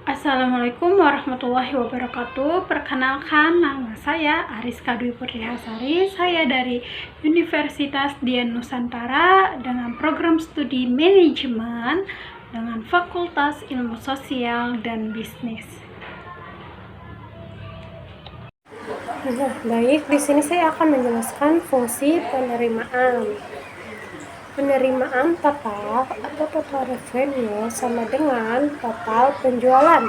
Assalamualaikum warahmatullahi wabarakatuh. Perkenalkan, nama saya Ariska Dwi Purihasari. Saya dari Universitas Dian Nusantara dengan program studi manajemen dengan Fakultas Ilmu Sosial dan Bisnis. Baik, di sini saya akan menjelaskan fungsi penerimaan. Penerimaan total atau total revenue sama dengan total penjualan.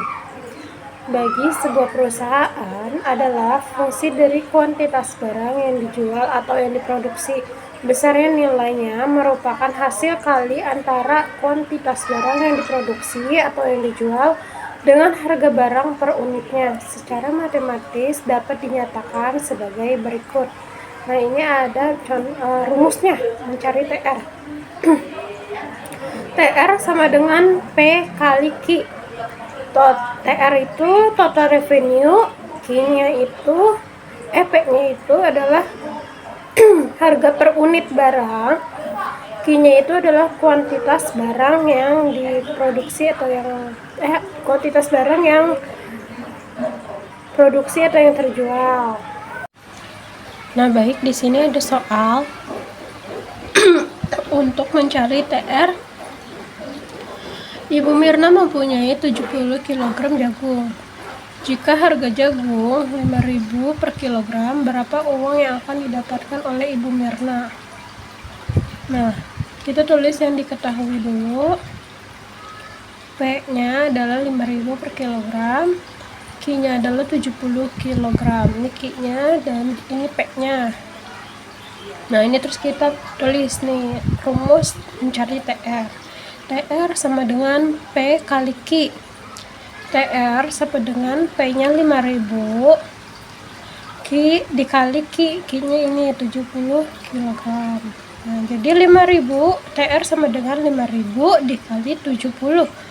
Bagi sebuah perusahaan adalah fungsi dari kuantitas barang yang dijual atau yang diproduksi. Besarnya nilainya merupakan hasil kali antara kuantitas barang yang diproduksi atau yang dijual dengan harga barang per unitnya. Secara matematis dapat dinyatakan sebagai berikut. Nah, ini ada rumusnya mencari TR. TR sama dengan P kali Q. TR itu total revenue, Q-nya itu P-nya itu adalah harga per unit barang, Q-nya itu adalah kuantitas barang yang diproduksi atau yang kuantitas barang yang produksi atau yang terjual. Nah, baik, di sini ada soal untuk mencari TR. Ibu Mirna mempunyai 70 kg jagung. Jika harga jagung 5.000 per kilogram, berapa uang yang akan didapatkan oleh Ibu Mirna? Nah, kita tulis yang diketahui dulu. P-nya adalah 5.000 per kilogram. Q-nya adalah 70 kg. Ini Q-nya dan ini P-nya. Nah, ini terus kita tulis nih rumus mencari TR. TR sama dengan P kali Q. TR sama dengan P-nya 5.000, Q dikali Q. Q-nya ini 70 kg. Nah, jadi 5.000 TR sama dengan 5.000 dikali 70.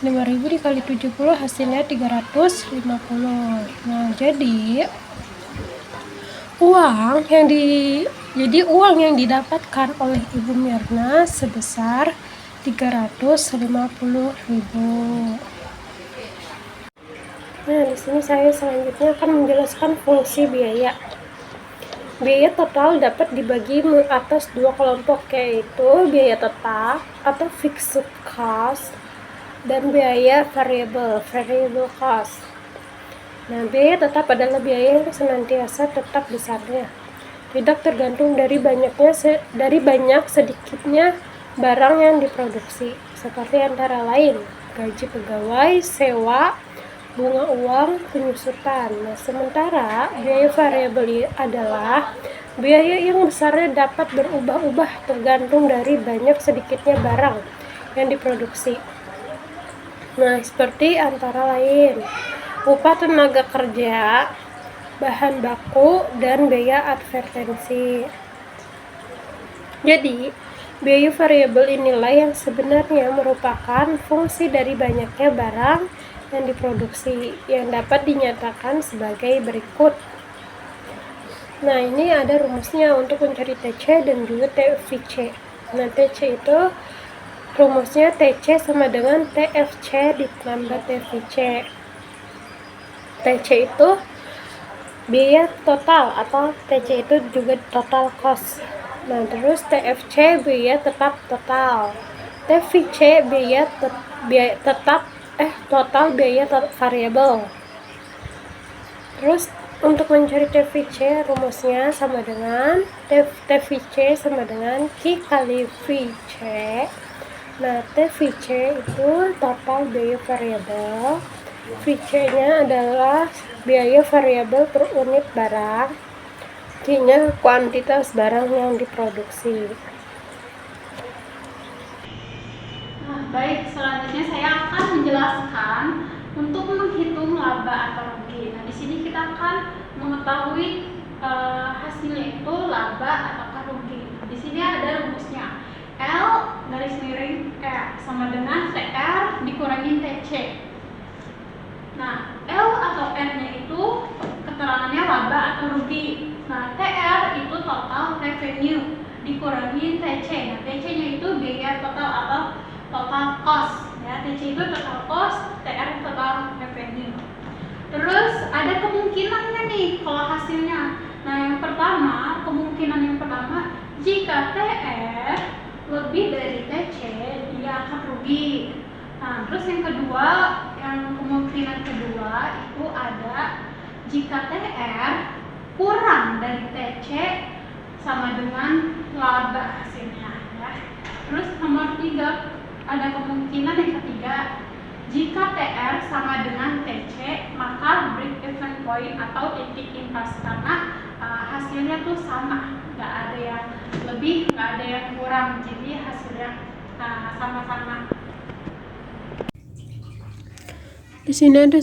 5.000 dikali 70 hasilnya 350. Nah, jadi uang yang didapatkan oleh Ibu Mirna sebesar 350.000. Nah, di sini saya selanjutnya akan menjelaskan fungsi biaya. Biaya total dapat dibagi atas dua kelompok, yaitu biaya tetap atau fixed cost dan biaya variable cost. Nah, biaya tetap adalah biaya yang senantiasa tetap besarnya, tidak tergantung dari banyak sedikitnya barang yang diproduksi, seperti antara lain gaji pegawai, sewa, bunga uang, penyusutan. Nah, sementara biaya variabel adalah biaya yang besarnya dapat berubah-ubah tergantung dari banyak sedikitnya barang yang diproduksi. Nah, seperti antara lain upah tenaga kerja, bahan baku, dan biaya advertensi. Jadi, biaya variabel inilah yang sebenarnya merupakan fungsi dari banyaknya barang yang diproduksi yang dapat dinyatakan sebagai berikut. Nah, ini ada rumusnya untuk mencari TC dan juga TFC. Nah, TC itu rumusnya TC sama dengan TFC ditambah TFC. TC itu biaya total atau TC itu juga total cost. Nah, terus TFC biaya tetap total. TFC total biaya variabel. Terus untuk mencari TFC rumusnya sama dengan TFC sama dengan Q kali VC. Nah, TVC itu total biaya variabel, VC-nya adalah biaya variabel per unit barang, Q-nya kuantitas barang yang diproduksi. Nah, baik, selanjutnya saya akan menjelaskan untuk menghitung laba atau rugi. Nah, di sini kita akan mengetahui hasilnya itu laba atau rugi. Di sini ada rumusnya. L garis miring R sama dengan TR dikurangi TC. Nah, L atau R-nya itu keterangannya laba atau rugi. Nah, TR itu total revenue dikurangi TC. Nah, TC-nya itu biaya total atau total cost. Ya, TC itu total cost, TR total kemungkinannya nih kalau hasilnya. Nah, kemungkinan yang pertama, jika TR lebih dari TC, dia akan rugi. Nah, terus yang kedua, yang kemungkinan kedua itu ada jika TR kurang dari TC sama dengan laba hasilnya ya. Terus nomor 3, ada kemungkinan yang ketiga, jika TR sama dengan TC, maka break even point atau titik impas, karena hasilnya tuh sama, nggak ada yang lebih, nggak ada yang kurang, jadi hasilnya sama-sama. Di sini ada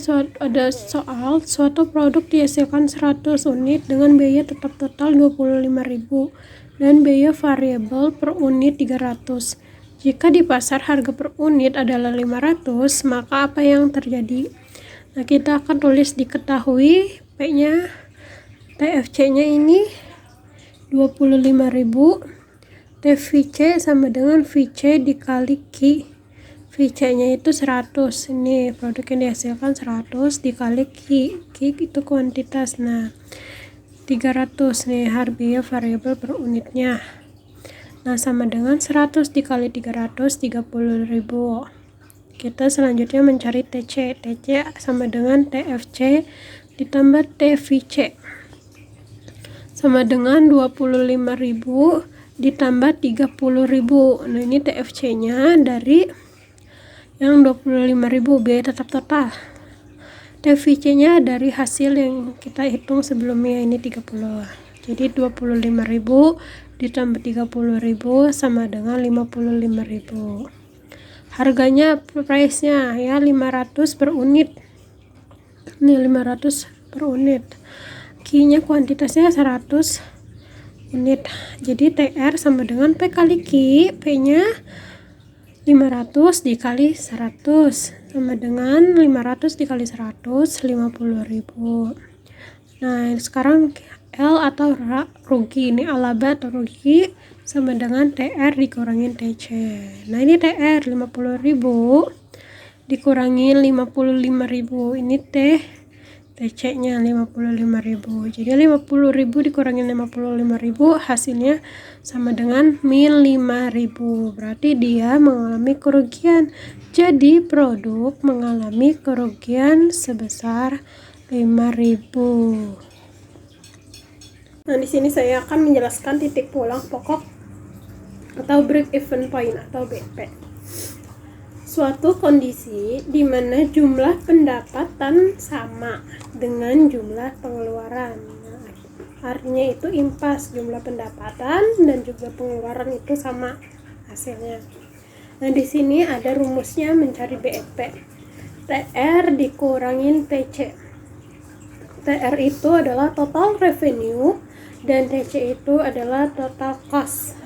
soal suatu produk dihasilkan 100 unit dengan biaya tetap total 25.000 dan biaya variabel per unit 300. Jika di pasar harga per unit adalah 500, maka apa yang terjadi? Nah, kita akan tulis diketahui P-nya, TFC-nya ini 25.000, TVC sama dengan VC dikali Q. VC-nya itu 100. Ini produk yang dihasilkan 100 dikali Q. Q itu kuantitas. Nah, 300 nih harga variabel per unitnya. Nah, sama dengan 100 dikali 300, 30.000. Kita selanjutnya mencari TC. TC sama dengan TFC ditambah TVC. Sama dengan 25.000 ditambah 30.000. Nah, ini TFC-nya dari yang 25.000 biaya tetap total. TVC-nya dari hasil yang kita hitung sebelumnya, ini 30. Jadi 25.000 ditambah 30.000 sama dengan 55.000. Harganya, price-nya ya 500 per unit. Ini 500 per unit. Q-nya kuantitasnya 100 unit. Jadi TR sama dengan P kali Q. P-nya 500 dikali 100 sama dengan 500 dikali 100, 50.000. Nah, sekarang L atau rugi, ini laba atau rugi sama dengan TR dikurangin TC. Nah, ini TR 50.000 dikurangin 55.000, ini TC-nya 55.000. Jadi 50.000 dikurangin 55.000 hasilnya sama dengan min 5.000. Berarti dia mengalami kerugian. Jadi produk mengalami kerugian sebesar 5.000. Nah, di sini saya akan menjelaskan titik pulang pokok atau break even point atau BP. Suatu kondisi di mana jumlah pendapatan sama dengan jumlah pengeluaran. Nah, artinya itu impas, jumlah pendapatan dan juga pengeluaran itu sama hasilnya. Nah, di sini ada rumusnya mencari BEP. TR dikurangin TC. TR itu adalah total revenue dan TC itu adalah total cost.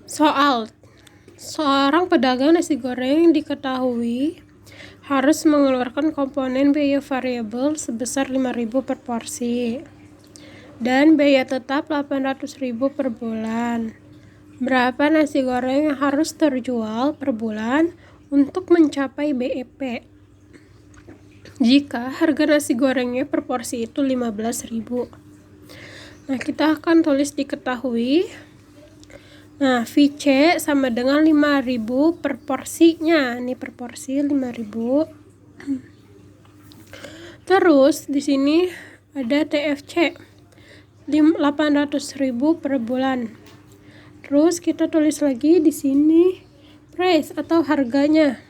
Soal, seorang pedagang nasi goreng diketahui harus mengeluarkan komponen biaya variabel sebesar 5.000 per porsi dan biaya tetap 800.000 per bulan. Berapa nasi goreng yang harus terjual per bulan untuk mencapai BEP? Jika harga nasi gorengnya per porsi itu 15.000. Nah, kita akan tulis diketahui. Nah, VC sama dengan 5.000 per porsinya. Ini per porsi 5.000. Terus di sini ada TFC 800.000 per bulan. Terus kita tulis lagi di sini price atau harganya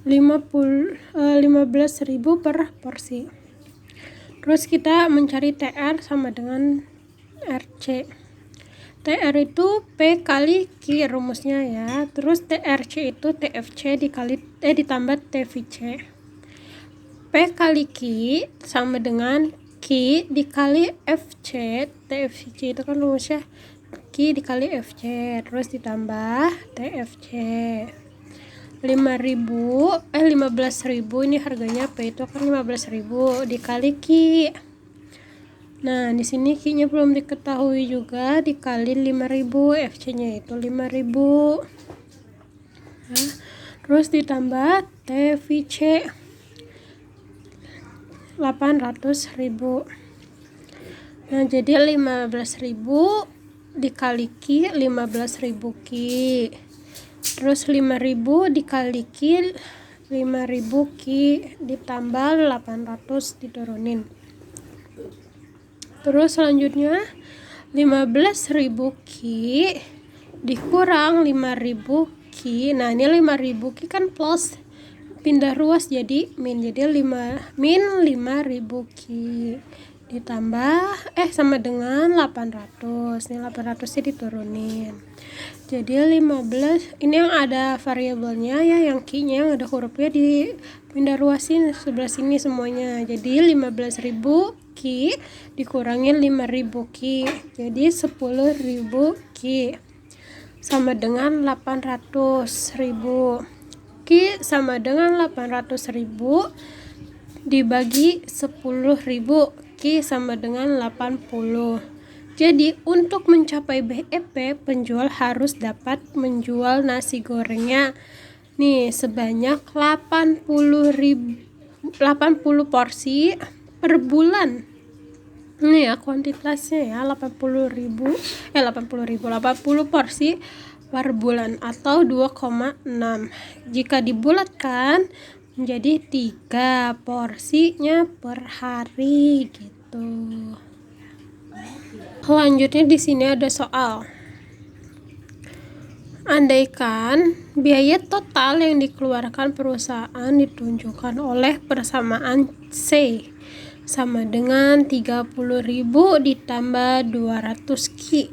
15.000 per porsi. Terus kita mencari TR sama dengan RC. TR itu P kali Q rumusnya ya. Terus TRC itu TFC ditambah TVC. P kali Q sama dengan Q dikali FC. TFC itu kan rumusnya Q dikali FC. Terus ditambah TFC. 15.000 ini harganya P itu kan 15.000 dikali Q. Nah, di sini Q-nya belum diketahui juga, dikali 5.000, FC-nya itu 5.000. Nah, terus ditambah TVC 800.000. Nah, jadi 15.000 dikali Ki 15.000 Ki. Terus 5.000 dikali Ki 5.000 Ki ditambah 800 diturunin. Terus selanjutnya 15.000 Ki dikurang 5.000 Ki. Nah, ini 5.000 Ki kan plus, pindah ruas jadi min. Jadi min 5.000 Ki ditambah sama dengan 800. Ini 800 diturunin. Jadi 15, ini yang ada variabelnya ya, yang Ki-nya yang ada hurufnya dipindah ruasin sebelah sini semuanya. Jadi 15.000 Ki dikurangin 5.000 Ki. Jadi 10.000 Ki sama dengan 800.000. Ki sama dengan 800.000 dibagi 10.000. Ki sama dengan 80. Jadi untuk mencapai BEP, penjual harus dapat menjual nasi gorengnya nih sebanyak 80 porsi per bulan. Ini ya kuantitasnya ya, 80 porsi per bulan atau 2,6. Jika dibulatkan menjadi 3 porsinya per hari gitu. Selanjutnya di sini ada soal. Andaikan biaya total yang dikeluarkan perusahaan ditunjukkan oleh persamaan C sama dengan 30.000 ditambah 200 Ki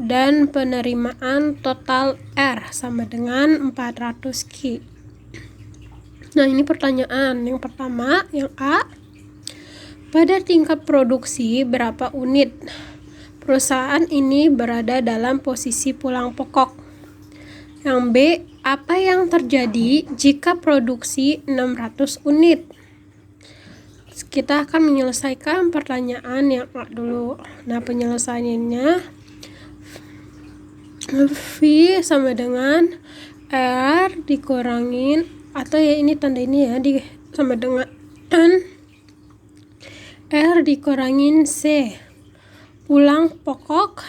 dan penerimaan total R sama dengan 400 Ki. Nah, ini pertanyaan yang pertama, yang A, pada tingkat produksi berapa unit perusahaan ini berada dalam posisi pulang pokok? Yang B, apa yang terjadi jika produksi 600 unit? Kita akan menyelesaikan pertanyaan yang A dulu. Nah, penyelesaiannya V sama dengan R dikurangin, atau ya ini tanda ini ya, sama dengan R dikurangin C. Pulang pokok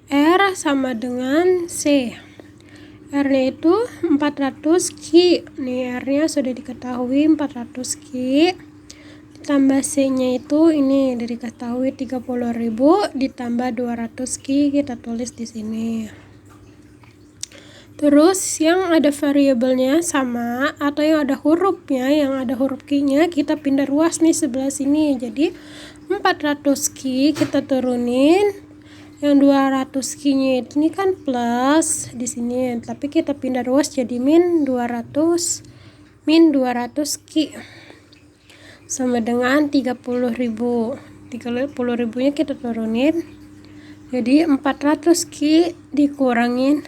R sama dengan C. R-nya itu 400 Ki. Nih R-nya sudah diketahui 400 Ki. Ditambah C-nya itu ini diketahui 30.000 ditambah 200 Ki, kita tulis di sini. Terus yang ada variabelnya sama atau yang ada hurufnya, yang ada huruf Ki-nya kita pindah ruas nih sebelah sini. Jadi 400 Ki kita turunin, yang 200 Ki-nya ini kan plus di sini, tapi kita pindah ruas jadi min 200 Ki sama dengan 30.000. 30.000 nya kita turunin. Jadi 400 Ki dikurangin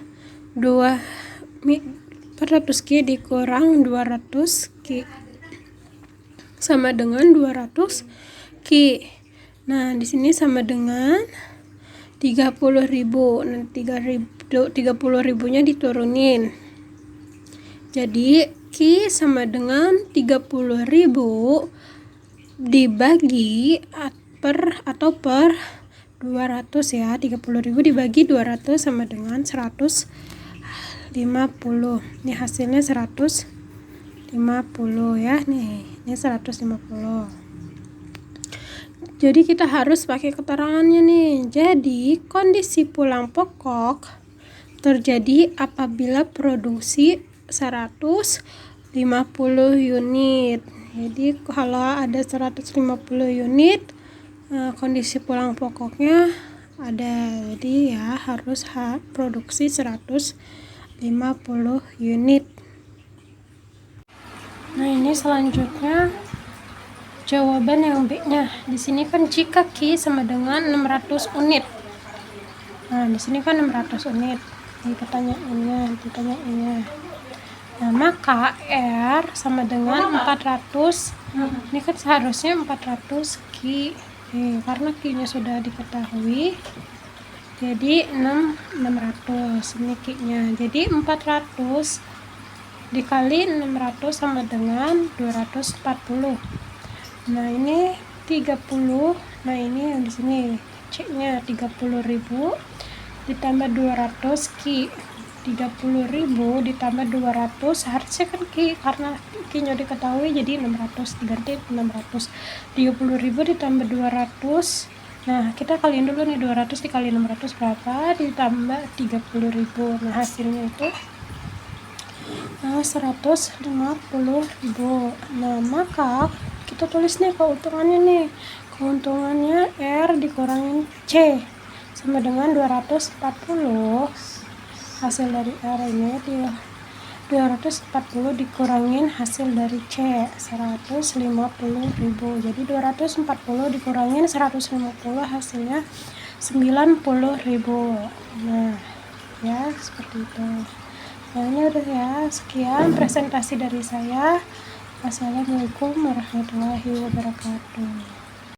400 Ki dikurang 200 Ki sama dengan 200 Ki. Nah, di sini sama dengan 30.000. Nah, 30.000 nya diturunin. Jadi Ki sama dengan 30.000 dibagi per 200 ya. 30.000 dibagi 200 sama dengan 150. Ini hasilnya 150 ya. Nih, ini 150. Jadi kita harus pakai keterangannya nih. Jadi kondisi pulang pokok terjadi apabila produksi 150 unit. Jadi kalau ada 150 unit, kondisi pulang pokoknya ada. Jadi ya harus produksi 150 unit. Nah, ini selanjutnya jawaban yang B-nya. Di sini kan jika Ki sama dengan 600 unit. Nah, di sini kan 600 unit. Ini pertanyaannya. Nah, maka R sama dengan 400. Ini kan seharusnya 400 Ki. Karena Ki-nya sudah diketahui. Jadi 600 ini Ki-nya. Jadi 400 dikali 600 sama dengan 240. Nah ini 30. Nah ini yang di sini C-nya 30.000 ditambah 200 Ki. 30.000 ditambah 200 harusnya kan Ki, karena Ki-nya diketahui jadi 600, diganti 600. 30.000 ditambah 200. Nah kita kaliin dulu nih, 200 dikali 600 berapa, ditambah 30.000. Nah hasilnya itu 150.000. Nah maka kita tulis nih keuntungannya nih, keuntungannya R dikurangin C sama dengan 240. Hasil dari R ini 240 dikurangin hasil dari C 150.000. Jadi 240 dikurangin 150 hasilnya 90.000. Nah ya seperti itu. Nah ini udah ya, sekian presentasi dari saya. Wassalamualaikum warahmatullahi wabarakatuh.